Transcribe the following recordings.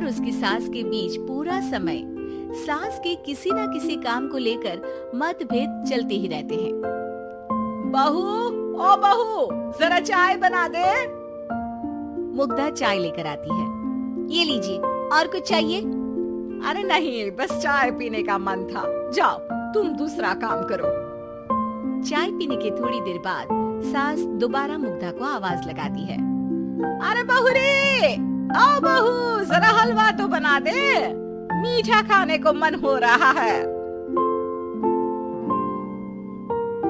और उसकी सास के बीच पूरा समय सास के किसी न किसी काम को लेकर मतभेद चलते ही रहते हैं। बहू, ओ बहू, जरा चाय बना दे। मुग्धा चाय लेकर आती है। ये लीजिए, और कुछ चाहिए? अरे नहीं, बस चाय पीने का मन था। जाओ, तुम दूसरा काम करो। चाय पीने के थोड़ी देर बाद सास दोबारा मुग्धा को आवाज लगाती है। अरे बहू रे, आओ बहू, जरा हलवा तो बना दे, मीठा खाने को मन हो रहा है।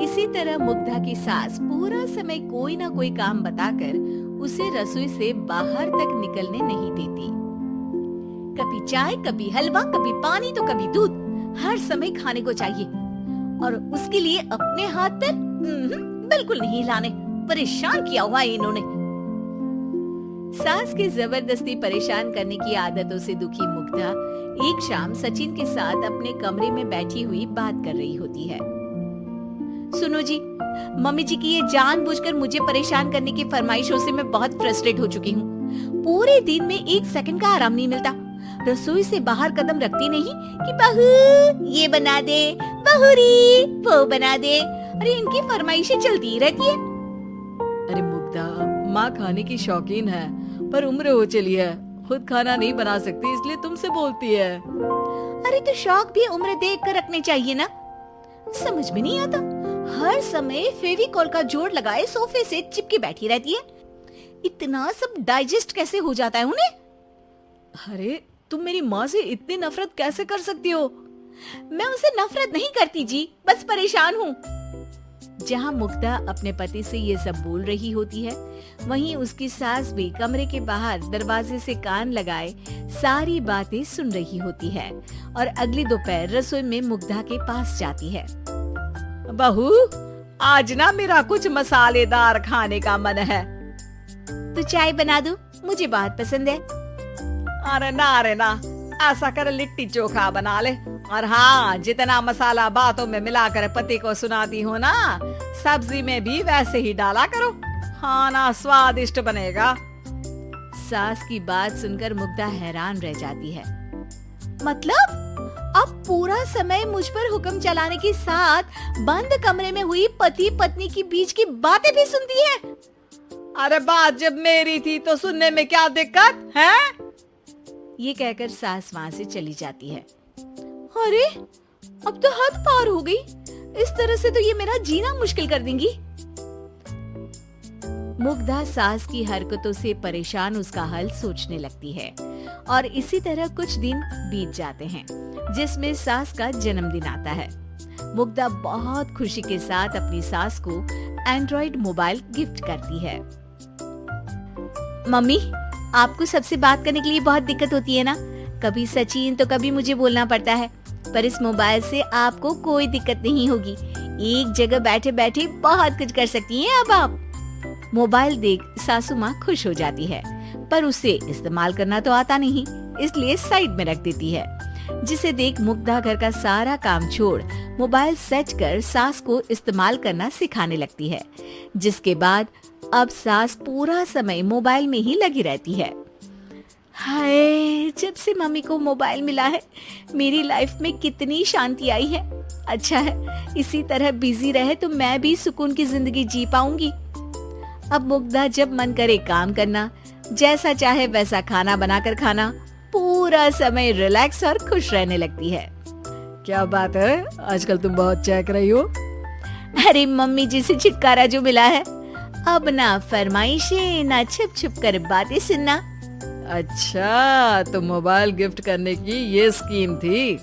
इसी तरह मुग्धा की सास पूरा समय कोई ना कोई काम बताकर उसे रसोई से बाहर तक निकलने नहीं देती। कभी चाय, कभी हलवा, कभी पानी तो कभी दूध, हर समय खाने को चाहिए और उसके लिए अपने हाथ पर बिल्कुल नहीं हिलाने। परेशान किया हुआ है इन्होंने। सास के जबरदस्ती परेशान करने की आदतों से दुखी मुग्धा एक शाम सचिन के साथ अपने कमरे में बैठी हुई बात कर रही होती है। सुनो जी, मम्मी जी की ये जानबूझकर मुझे परेशान करने की फरमाइशों से मैं बहुत फ्रस्ट्रेट हो चुकी हूँ। पूरे दिन में एक सेकंड का आराम नहीं मिलता। रसोई से बाहर कदम रखती नहीं कि बहू ये बना दे, बहुरी वो बना दे। अरे इनकी फरमाइशें चलती ही रहती है। अरे मुग्धा, माँ खाने की शौकीन है, पर उम्र हो चली है, खुद खाना नहीं बना सकती, इसलिए तुमसे बोलती है। अरे तो शौक भी उम्र देख कर रखने चाहिए ना। समझ में नहीं आता, हर समय फेविकॉल का जोड़ लगाए सोफे से चिपके बैठी रहती है। इतना सब डाइजेस्ट कैसे हो जाता है उन्हें? अरे तुम मेरी माँ से इतनी नफरत कैसे कर सकती हो? मैं उनसे नफरत नहीं करती जी, बस परेशान हूँ। जहाँ मुग्धा अपने पति से ये सब बोल रही होती है, वहीं उसकी सास भी कमरे के बाहर दरवाजे से कान लगाए सारी बातें सुन रही होती है और अगली दोपहर रसोई में मुग्धा के पास जाती है। बहू, आज ना मेरा कुछ मसालेदार खाने का मन है। तो चाय बना दूं? मुझे बहुत पसंद है। अरे ना, ऐसा कर लिट्टी चोखा बना ले। और हाँ, जितना मसाला बातों में मिलाकर पति को सुनाती हो ना, सब्जी में भी वैसे ही डाला करो, खाना स्वादिष्ट बनेगा। सास की बात सुनकर मुग्धा हैरान रह जाती है। मतलब अब पूरा समय मुझ पर हुक्म चलाने के साथ बंद कमरे में हुई पति पत्नी की बीच की बातें भी सुनती है? अरे बात जब मेरी थी तो सुनने में क्या दिक्कत है? ये कहकर सास वहाँ से चली जाती है। अरे अब तो हद पार हो गई, इस तरह से तो ये मेरा जीना मुश्किल कर देंगी। मुग्धा सास की हरकतों से परेशान उसका हल सोचने लगती है और इसी तरह कुछ दिन बीत जाते हैं, जिसमें सास का जन्मदिन आता है। मुग्धा बहुत खुशी के साथ अपनी सास को एंड्रॉइड मोबाइल गिफ्ट करती है। मम्मी, आपको सबसे बात करने के लिए बहुत दिक्कत होती है ना? कभी सचिन तो कभी मुझे बोलना पड़ता है, पर इस मोबाइल से आपको कोई दिक्कत नहीं होगी। एक जगह बैठे बैठे बहुत कुछ कर सकती हैं अब आप। मोबाइल देख सासू माँ खुश हो जाती है, पर उसे इस्तेमाल करना तो आता नहीं, इसलिए साइड में रख देती है। जिसे देख मुग्धा घर का सारा काम छोड़ मोबाइल सेट कर सास को इस्तेमाल करना सिखाने लगती है, जिसके बाद अब सास पूरा समय मोबाइल में ही लगी रहती है। हाय, जब से मम्मी को मोबाइल मिला है मेरी लाइफ में कितनी शांति आई है। अच्छा है, इसी तरह बिजी रहे तो मैं भी सुकून की जिंदगी जी पाऊंगी। अब मुग्धा जब मन करे काम करना, जैसा चाहे वैसा खाना बनाकर खाना, पूरा समय रिलैक्स और खुश रहने लगती है। क्या बात है, आजकल तुम बहुत चहक रही हो। अरे मम्मी जी से छुटकारा जो मिला है, अब ना फरमाइशें ना छुप छुप कर बातें सुनना। अच्छा, तो मोबाइल गिफ्ट करने की ये स्कीम थी।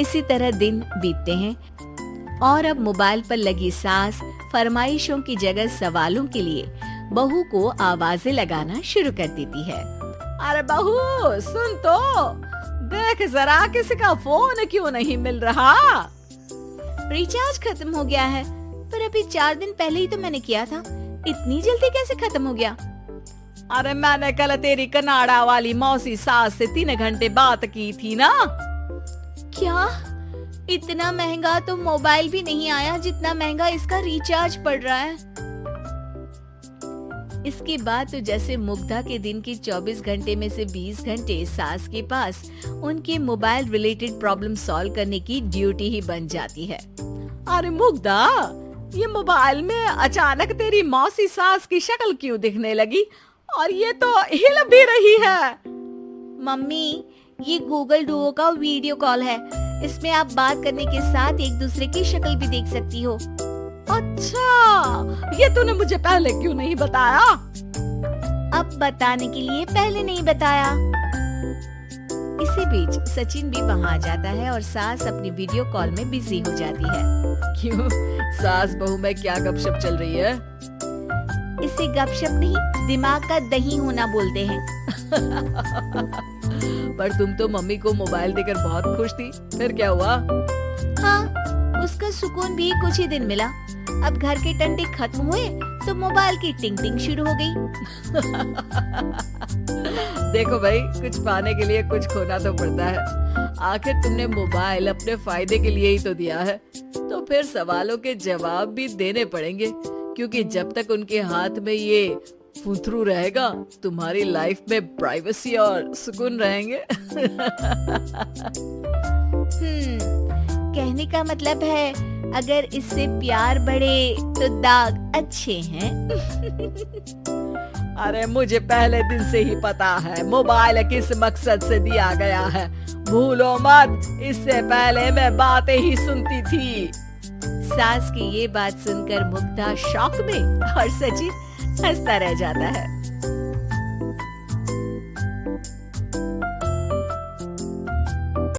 इसी तरह दिन बीतते हैं और अब मोबाइल पर लगी सास फरमाइशों की जगह सवालों के लिए बहू को आवाजें लगाना शुरू कर देती है। अरे बहू सुन तो, देख जरा किसी का फोन क्यों नहीं मिल रहा? रिचार्ज खत्म हो गया है, पर अभी 4 दिन पहले ही तो मैंने किया था, इतनी जल्दी कैसे खत्म हो गया? अरे मैंने कल तेरी कनाडा वाली मौसी सास से 3 घंटे बात की थी ना। क्या? इतना महंगा तो मोबाइल भी नहीं आया जितना महंगा इसका रिचार्ज पड़ रहा है। इसके बाद तो जैसे मुग्धा के दिन के 24 घंटे में से 20 घंटे सास के पास उनके मोबाइल रिलेटेड प्रॉब्लम सॉल्व करने की ड्यूटी ही बन जाती है। अरे मुग्धा, ये मोबाइल में अचानक तेरी मौसी सास की शक्ल क्यों दिखने लगी और ये तो हिल भी रही है। मम्मी, ये गूगल डुओ का वीडियो कॉल है। इसमें आप बात करने के साथ एक दूसरे की शक्ल भी देख सकती हो। अच्छा, ये तूने मुझे पहले क्यों नहीं बताया? अब बताने के लिए पहले नहीं बताया। इसी बीच सचिन भी वहाँ आ जाता है और सास अपनी वीडियो कॉल में बिजी हो जाती है। क्यों, सास बहू में क्या गपशप चल रही है? इसे गपशप नहीं, दिमाग का दही होना बोलते हैं। पर तुम तो मम्मी को मोबाइल देकर बहुत खुश थी, फिर क्या हुआ? हाँ, उसका सुकून भी कुछ ही दिन मिला। अब घर के टंटे खत्म हुए तो मोबाइल की टिंग टिंग शुरू हो गई। देखो भाई, कुछ पाने के लिए कुछ खोना तो पड़ता है। आखिर तुमने मोबाइल अपने फायदे के लिए ही तो दिया है, तो फिर सवालों के जवाब भी देने पड़ेंगे, क्योंकि जब तक उनके हाथ में ये फुथरू रहेगा, तुम्हारी लाइफ में प्राइवेसी और सुकून रहेंगे। कहने का मतलब है अगर इससे प्यार बढ़े तो दाग अच्छे हैं। अरे मुझे पहले दिन से ही पता है मोबाइल किस मकसद से दिया गया है। भूलो मत, इससे पहले मैं बातें ही सुनती थी। सास की ये बात सुनकर मुग्धा शॉक में और सचिन हंसता रह जाता है।